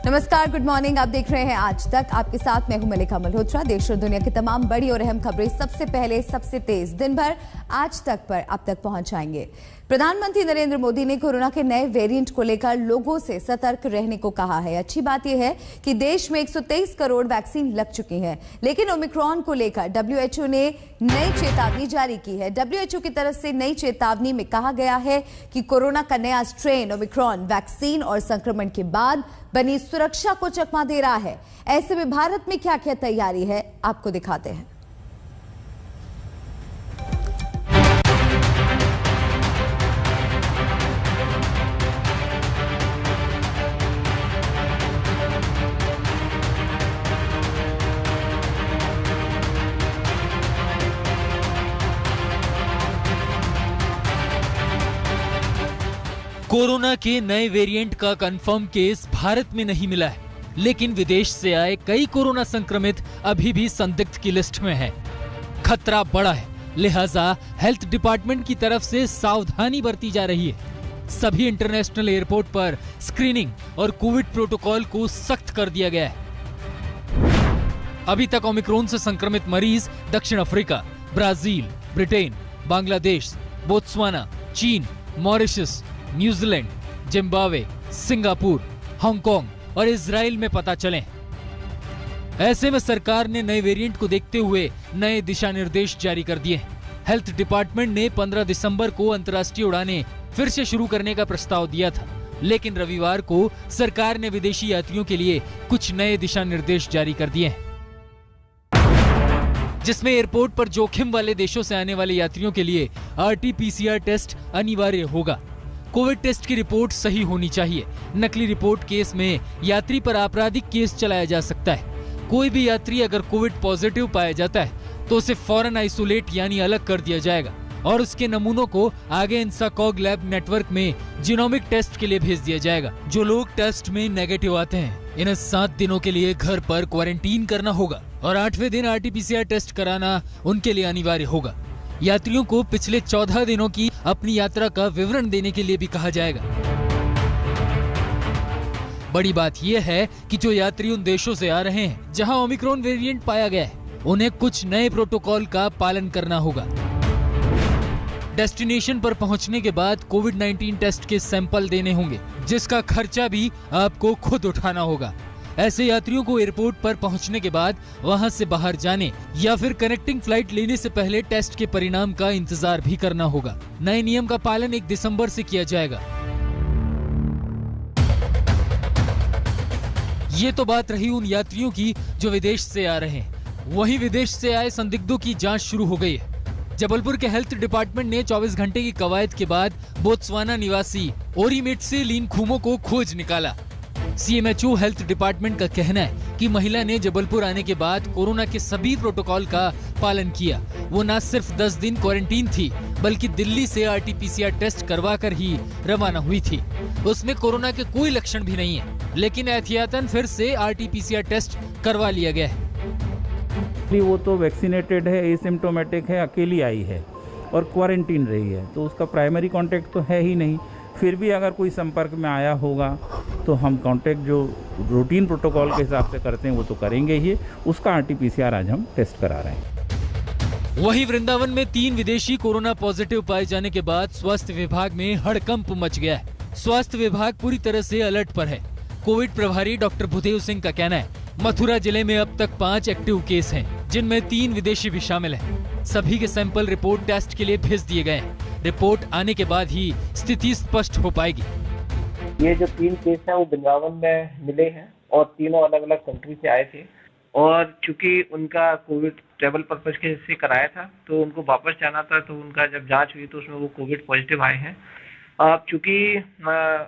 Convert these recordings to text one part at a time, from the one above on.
नमस्कार, good morning. आप देख रहे हैं आज तक। आपके साथ मैं हूं मलिका मल्होत्रा। देश और दुनिया की तमाम बड़ी और अहम खबरें सबसे पहले, सबसे तेज दिन भर आज तक पर आप तक पहुंचाएंगे। प्रधानमंत्री नरेंद्र मोदी ने कोरोना के नए वेरिएंट को लेकर लोगों से सतर्क रहने को कहा है। अच्छी बात यह है कि देश में 123 करोड़ वैक्सीन लग चुकी हैं, लेकिन ओमिक्रॉन को लेकर WHO ने नई चेतावनी जारी की है। WHO की तरफ से नई चेतावनी में कहा गया है कि कोरोना का नया स्ट्रेन ओमिक्रॉन वैक्सीन और संक्रमण के बाद बनी सुरक्षा को चकमा दे रहा है। ऐसे में भारत में क्या क्या तैयारी है, आपको दिखाते हैं। कोरोना के नए वेरिएंट का कंफर्म केस भारत में नहीं मिला है, लेकिन विदेश से आए कई कोरोना संक्रमित अभी भी संदिग्ध की लिस्ट में हैं। खतरा बड़ा है, लिहाजा हेल्थ डिपार्टमेंट की तरफ से सावधानी बरती जा रही है। सभी इंटरनेशनल एयरपोर्ट पर स्क्रीनिंग और कोविड प्रोटोकॉल को सख्त कर दिया गया है। अभी तक ओमिक्रॉन से संक्रमित मरीज दक्षिण Africa, Brazil, Britain, Bangladesh, Botswana, चीन, Mauritius, New Zealand, Zimbabwe, Singapore, Hong Kong और इजराइल में पता चले। ऐसे में सरकार ने नए वेरिएंट को देखते हुए नए दिशा निर्देश जारी कर दिए। हेल्थ डिपार्टमेंट ने 15 दिसंबर को अंतर्राष्ट्रीय उड़ानें फिर से शुरू करने का प्रस्ताव दिया था, लेकिन रविवार को सरकार ने विदेशी यात्रियों के लिए कुछ नए दिशा निर्देश जारी कर दिए हैं, जिसमें एयरपोर्ट पर जोखिम वाले देशों से आने वाले यात्रियों के लिए RT-PCR टेस्ट अनिवार्य होगा। कोविड टेस्ट की रिपोर्ट सही होनी चाहिए। नकली रिपोर्ट केस में यात्री पर आपराधिक केस चलाया जा सकता है। कोई भी यात्री अगर कोविड पॉजिटिव पाया जाता है तो उसे फौरन आइसोलेट यानी अलग कर दिया जाएगा और उसके नमूनों को आगे इंसाकॉग लैब नेटवर्क में जीनोमिक टेस्ट के लिए भेज दिया जाएगा। जो लोग टेस्ट में नेगेटिव आते हैं, इन्हें 7 दिनों के लिए घर पर क्वारंटीन करना होगा और 8वें दिन RT-PCR टेस्ट कराना उनके लिए अनिवार्य होगा। यात्रियों को पिछले 14 दिनों की अपनी यात्रा का विवरण देने के लिए भी कहा जाएगा। बड़ी बात यह है कि जो यात्री उन देशों से आ रहे हैं जहां ओमिक्रॉन वेरिएंट पाया गया है, उन्हें कुछ नए प्रोटोकॉल का पालन करना होगा। डेस्टिनेशन पर पहुंचने के बाद कोविड-19 टेस्ट के सैंपल देने होंगे, जिसका खर्चा भी आपको खुद उठाना होगा। ऐसे यात्रियों को एयरपोर्ट पर पहुंचने के बाद वहां से बाहर जाने या फिर कनेक्टिंग फ्लाइट लेने से पहले टेस्ट के परिणाम का इंतजार भी करना होगा। नए नियम का पालन 1 दिसंबर से किया जाएगा। ये तो बात रही उन यात्रियों की जो विदेश से आ रहे हैं। वहीं विदेश से आए संदिग्धों की जांच शुरू हो गई है। जबलपुर के हेल्थ डिपार्टमेंट ने 24 घंटे की कवायद के बाद बोत्सवाना निवासी ओरीमेट्से लिनखुमो को खोज निकाला। CMHO हेल्थ डिपार्टमेंट का कहना है कि महिला ने जबलपुर आने के बाद कोरोना के सभी प्रोटोकॉल का पालन किया। वो न सिर्फ 10 दिन क्वारंटीन थी, बल्कि दिल्ली से RT-PCR टेस्ट करवा कर ही रवाना हुई थी। उसमें कोरोना के कोई लक्षण भी नहीं है, लेकिन एहतियातन फिर से RT-PCR टेस्ट करवा लिया गया है। वो तो वैक्सीनेटेड है, एसिम्प्टोमेटिक है, अकेली आई है और क्वारंटीन रही है, तो उसका प्राइमरी कांटेक्ट तो है ही नहीं। फिर भी अगर कोई संपर्क में आया होगा तो हम कांटेक्ट जो रूटीन प्रोटोकॉल के हिसाब से करते हैं वो तो करेंगे ही। उसका RT-PCR आज हम टेस्ट करा रहे हैं। वहीं वृंदावन में 3 विदेशी कोरोना पॉजिटिव पाए जाने के बाद स्वास्थ्य विभाग में हड़कंप मच गया है। स्वास्थ्य विभाग पूरी तरह से अलर्ट पर है। कोविड प्रभारी डॉक्टर भूदेव सिंह का कहना है, मथुरा जिले में अब तक 5 एक्टिव केस हैं, जिनमें 3 विदेशी भी शामिल हैं। सभी के सैंपल रिपोर्ट टेस्ट के लिए भेज दिए गए हैं। रिपोर्ट आने के बाद ही स्थिति स्पष्ट हो पाएगी। ये जो 3 केस हैं वो वृंदावन में मिले हैं और तीनों अलग अलग कंट्री से आए थे, और चूंकि उनका कोविड ट्रेवल पर्पज के से कराया था तो उनको वापस जाना था, तो उनका जब जांच हुई तो उसमें वो कोविड पॉजिटिव आए हैं। अब चूंकि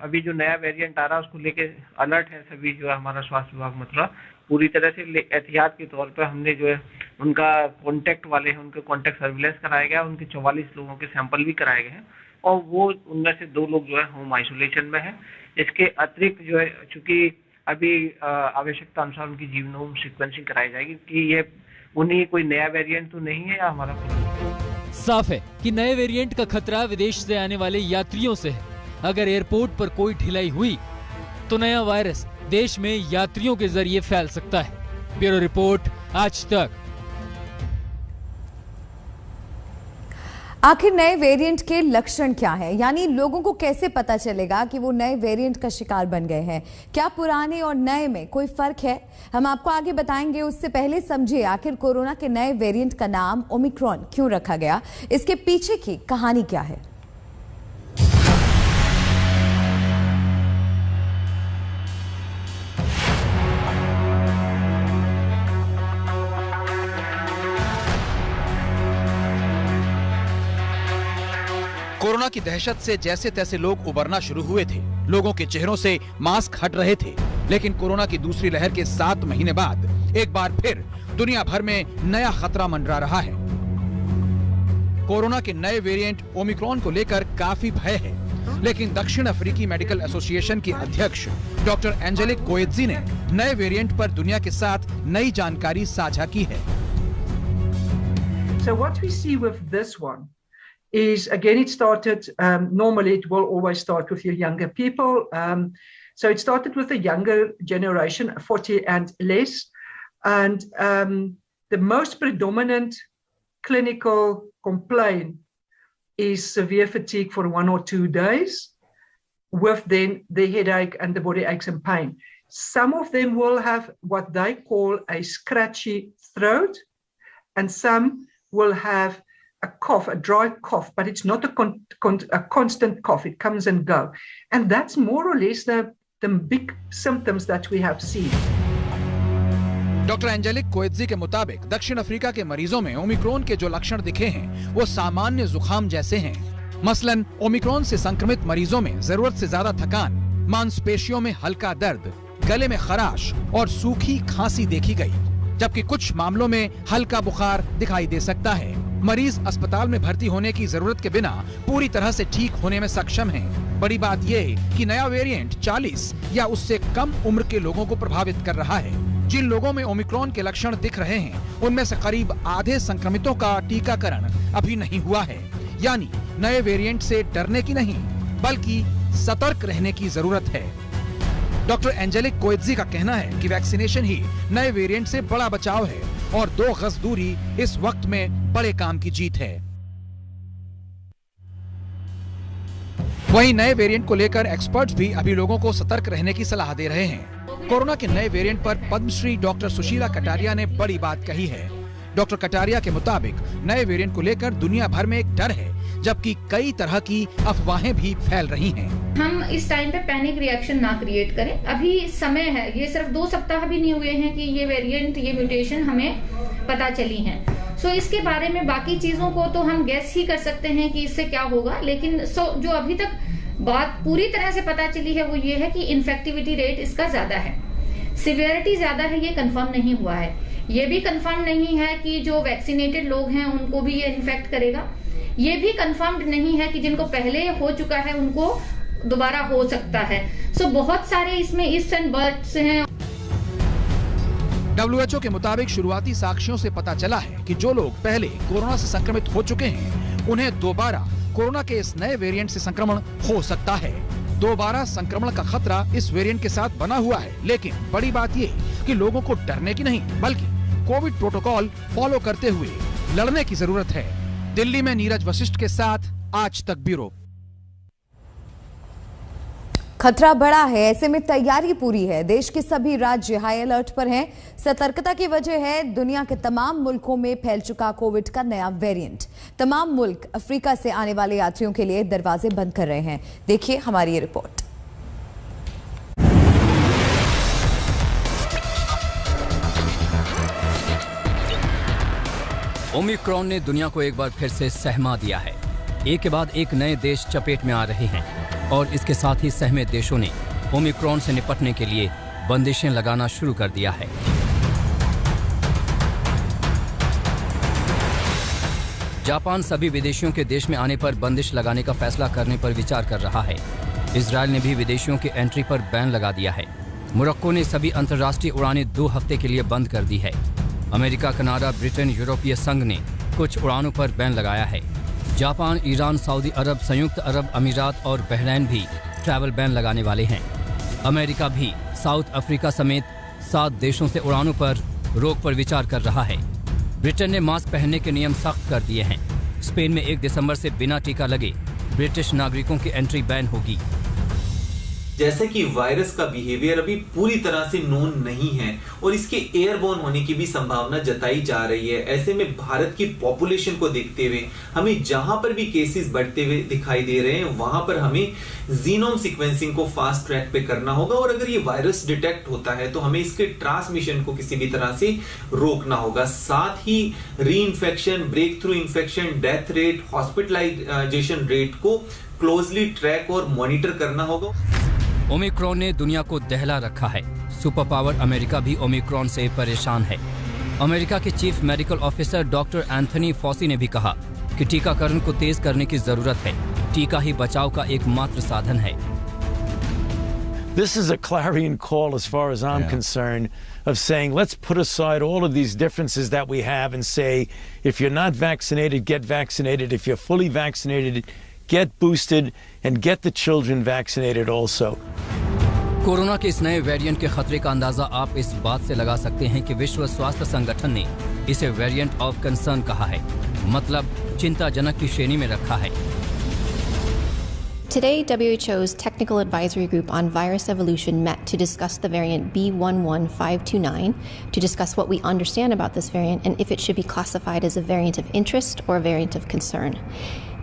अभी जो नया वेरिएंट आ रहा है उसको लेके अलर्ट है सभी, जो है हमारा स्वास्थ्य विभाग मथुरा पूरी तरह से एहतियात के तौर पर हमने जो है उनका कॉन्टैक्ट वाले हैं उनके कॉन्टैक्ट सर्विलेंस कराया गया। उनके 44 लोगों के सैंपल भी कराए गए हैं और वो उनमें से 2 लोग जो है होम आइसोलेशन में है। इसके अतिरिक्त जो है चूंकि अभी आवश्यकता अनुसार उनकी जीनोम सीक्वेंसिंग कराई जाएगी कि ये उन्हीं कोई नया वेरिएंट तो नहीं है या हमारा। साफ है कि नए वेरिएंट का खतरा विदेश से आने वाले यात्रियों से है। अगर एयरपोर्ट पर कोई ढिलाई हुई तो नया वायरस देश में यात्रियों के जरिए फैल सकता है। ब्यूरो रिपोर्ट, आज तक। आखिर नए वेरिएंट के लक्षण क्या है, यानी लोगों को कैसे पता चलेगा कि वो नए वेरिएंट का शिकार बन गए हैं? क्या पुराने और नए में कोई फर्क है? हम आपको आगे बताएंगे। उससे पहले समझिए आखिर कोरोना के नए वेरिएंट का नाम ओमिक्रॉन क्यों रखा गया, इसके पीछे की कहानी क्या है। कोरोना की दहशत से जैसे तैसे लोग उबरना शुरू हुए थे। लोगों के चेहरों से मास्क हट रहे थे, लेकिन कोरोना की दूसरी लहर के 7 महीने बाद एक बार फिर दुनिया भर में नया खतरा मंडरा रहा है। कोरोना के नए वेरिएंट ओमिक्रॉन को लेकर काफी भय है, लेकिन दक्षिण अफ्रीकी मेडिकल एसोसिएशन के अध्यक्ष डॉक्टर एंजेलिक कोएत्जी ने नए वेरिएंट पर दुनिया के साथ नई जानकारी साझा की है। So what we see with this one is, again, it started, normally it will always start with your younger people. So it started with the younger generation, 40 and less. And the most predominant clinical complaint is severe fatigue for 1 or 2 days, with then the headache and the body aches and pain. Some of them will have what they call a scratchy throat, and some will have a cough, a dry cough, but it's not a constant cough. It comes and go. And that's more or less the big symptoms that we have seen. Doctor Angelique Coetzee के मुताबिक दक्षिण Africa के मरीजों में Omicron के जो लक्षण दिखे हैं वो सामान्य जुकाम जैसे हैं। मसलन ओमिक्रॉन से संक्रमित मरीजों में जरूरत से ज्यादा थकान, मांसपेशियों में हल्का दर्द, गले में खराश और सूखी खांसी देखी गई, जबकि कुछ मामलों में हल्का बुखार दिखाई दे सकता है। मरीज अस्पताल में भर्ती होने की जरूरत के बिना पूरी तरह से ठीक होने में सक्षम हैं। बड़ी बात यह कि नया वेरिएंट 40 या उससे कम उम्र के लोगों को प्रभावित कर रहा है। जिन लोगों में ओमिक्रॉन के लक्षण दिख रहे हैं, उनमें से करीब आधे संक्रमितों का टीकाकरण अभी नहीं हुआ है। यानी नए वेरिएंट से डरने की नहीं, बल्कि सतर्क रहने की जरूरत है। डॉक्टर एंजेलिक कोएत्जी का कहना है कि वैक्सीनेशन ही नए वेरिएंट से बड़ा बचाव है और 2 गज दूरी इस वक्त में बड़े काम की जीत है। वहीं नए वेरिएंट को लेकर एक्सपर्ट्स भी अभी लोगों को सतर्क रहने की सलाह दे रहे हैं। कोरोना के नए वेरिएंट पर पद्मश्री डॉक्टर सुशीला कटारिया ने बड़ी बात कही है। डॉक्टर कटारिया के मुताबिक नए वेरिएंट को लेकर दुनिया भर में एक डर है, जबकि कई तरह की अफवाहें भी फैल रही हैं। हम इस टाइम पे पैनिक रिएक्शन ना क्रिएट करें। अभी समय है, ये सिर्फ 2 सप्ताह भी नहीं हुए हैं कि ये वेरिएंट, ये म्यूटेशन हमें पता चली हैं। सो इसके बारे में बाकी चीजों को तो हम गेस ही कर सकते हैं कि इससे क्या होगा, लेकिन जो अभी तक बात पूरी तरह से पता चली है वो ये है कि इन्फेक्टिविटी रेट इसका ज्यादा है, सिवियरिटी ज्यादा है, ये कंफर्म नहीं हुआ है। ये भी कंफर्म नहीं है कि जो वैक्सीनेटेड लोग हैं उनको भी ये इन्फेक्ट करेगा। ये भी कंफर्म्ड नहीं है कि जिनको पहले हो चुका है उनको दोबारा हो सकता है। सो बहुत सारे इसमें इफ्स एंड बट्स हैं। WHO के मुताबिक शुरुआती साक्ष्यों से पता चला है कि जो लोग पहले कोरोना से संक्रमित हो चुके हैं, उन्हें दोबारा कोरोना के इस नए वेरिएंट से संक्रमण हो सकता है। दोबारा संक्रमण का खतरा इस वेरिएंट के साथ बना हुआ है, लेकिन बड़ी बात ये कि लोगों को डरने की नहीं, बल्कि कोविड प्रोटोकॉल फॉलो करते हुए लड़ने की जरूरत है। दिल्ली में नीरज वशिष्ठ के साथ आज तक ब्यूरो। खतरा बड़ा है, ऐसे में तैयारी पूरी है। देश के सभी राज्य हाई अलर्ट पर हैं। सतर्कता की वजह है दुनिया के तमाम मुल्कों में फैल चुका कोविड का नया वेरिएंट। तमाम मुल्क अफ्रीका से आने वाले यात्रियों के लिए दरवाजे बंद कर रहे हैं। देखिए हमारी ये रिपोर्ट। ओमिक्रॉन ने दुनिया को एक बार फिर से सहमा दिया है। एक के बाद एक नए देश चपेट में आ रहे हैं और इसके साथ ही सहमे देशों ने ओमिक्रॉन से निपटने के लिए बंदिशें लगाना शुरू कर दिया है। जापान सभी विदेशियों के देश में आने पर बंदिश लगाने का फैसला करने पर विचार कर रहा है। इजरायल ने भी विदेशियों के एंट्री पर बैन लगा दिया है। मोरक्को ने सभी अंतर्राष्ट्रीय उड़ानें 2 हफ्ते के लिए बंद कर दी है। अमेरिका, कनाडा, ब्रिटेन, यूरोपीय संघ ने कुछ उड़ानों पर बैन लगाया है। जापान, ईरान, सऊदी अरब, संयुक्त अरब अमीरात और बहरैन भी ट्रैवल बैन लगाने वाले हैं। अमेरिका भी साउथ अफ्रीका समेत 7 देशों से उड़ानों पर रोक पर विचार कर रहा है। ब्रिटेन ने मास्क पहनने के नियम सख्त कर दिए हैं। स्पेन में 1 दिसंबर से बिना टीका लगे ब्रिटिश नागरिकों की एंट्री बैन होगी। जैसे कि वायरस का बिहेवियर अभी पूरी तरह से नोन नहीं है और इसके एयरबोर्न होने की भी संभावना जताई जा रही है। ऐसे में भारत की पॉपुलेशन को देखते हुए हमें जहां पर भी केसेस बढ़ते हुए दिखाई दे रहे हैं वहां पर हमें जीनोम सीक्वेंसिंग को फास्ट ट्रैक पे करना होगा और अगर ये वायरस डिटेक्ट होता है तो हमें इसके ट्रांसमिशन को किसी भी तरह से रोकना होगा। साथ ही reinfection, breakthrough infection, death rate, hospitalisation rate को क्लोजली ट्रैक और मॉनिटर करना होगा। ओमिक्रॉन ने दुनिया को दहला रखा है। सुपर पावर अमेरिका भी ओमिक्रॉन से परेशान है। अमेरिका के chief medical officer doctor Anthony Fauci ने भी कहा कि टीकाकरण को तेज करने की जरूरत है। टीका ही बचाव का एकमात्र साधन है। This is a clarion call as far as I'm concerned of saying let's put aside all of these differences that we have and say if you're not vaccinated, get vaccinated. If you're fully vaccinated, get boosted and get the children vaccinated also. Corona के इस नए variant के खतरे का अंदाजा आप इस बात से लगा सकते हैं कि विश्व स्वास्थ्य संगठन ने इसे वेरिएंट ऑफ कंसर्न कहा है, मतलब चिंताजनक की श्रेणी में रखा है। Today, WHO's Technical Advisory Group on Virus Evolution met to discuss the variant B11529, to discuss what we understand about this variant and if it should be classified as a variant of interest or a variant of concern.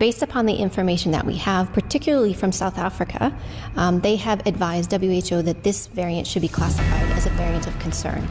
Based upon the information that we have, particularly from South Africa, they have advised WHO that this variant should be classified as a variant of concern.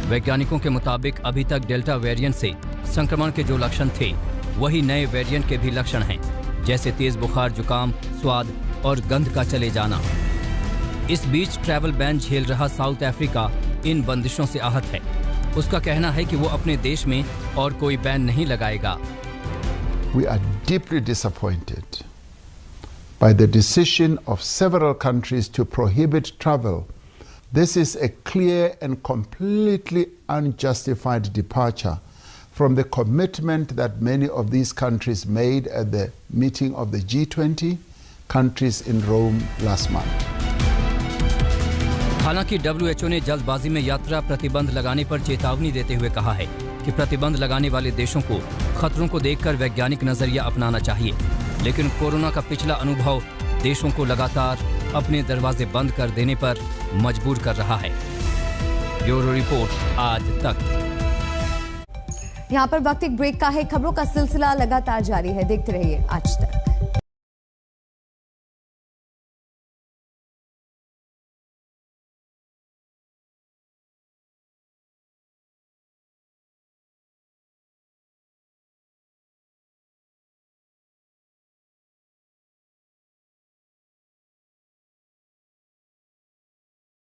वैज्ञानिकों के मुताबिक अभी तक delta variant से संक्रमण के जो लक्षण थे, वही नए वेरिएंट के भी लक्षण हैं, जैसे तेज बुखार, जुकाम, स्वाद और गंध का चले जाना। इस बीच ट्रैवल बैन झेल रहा साउथ अफ्रीका इन बंदिशों से आहत है। उसका कहना है कि वो अपने देश में और कोई बैन नहीं लगाएगा। We are deeply disappointed by the decision of several countries to prohibit travel. This is a clear and completely unjustified departure from the commitment that many of these countries made at the meeting of the G20 countries in Rome last month. हालांकि WHO ने जल्दबाजी में यात्रा प्रतिबंध लगाने पर चेतावनी देते हुए कहा है कि प्रतिबंध लगाने वाले देशों को खतरों को देखकर वैज्ञानिक नजरिया अपनाना चाहिए, लेकिन कोरोना का पिछला अनुभव देशों को लगातार अपने दरवाजे बंद कर देने पर मजबूर कर रहा है। ब्यूरो रिपोर्ट आज तक। यहाँ पर वक्त एक ब्रेक का है। खबरों का सिलसिला लगातार जारी है, देखते रहिए आज तक।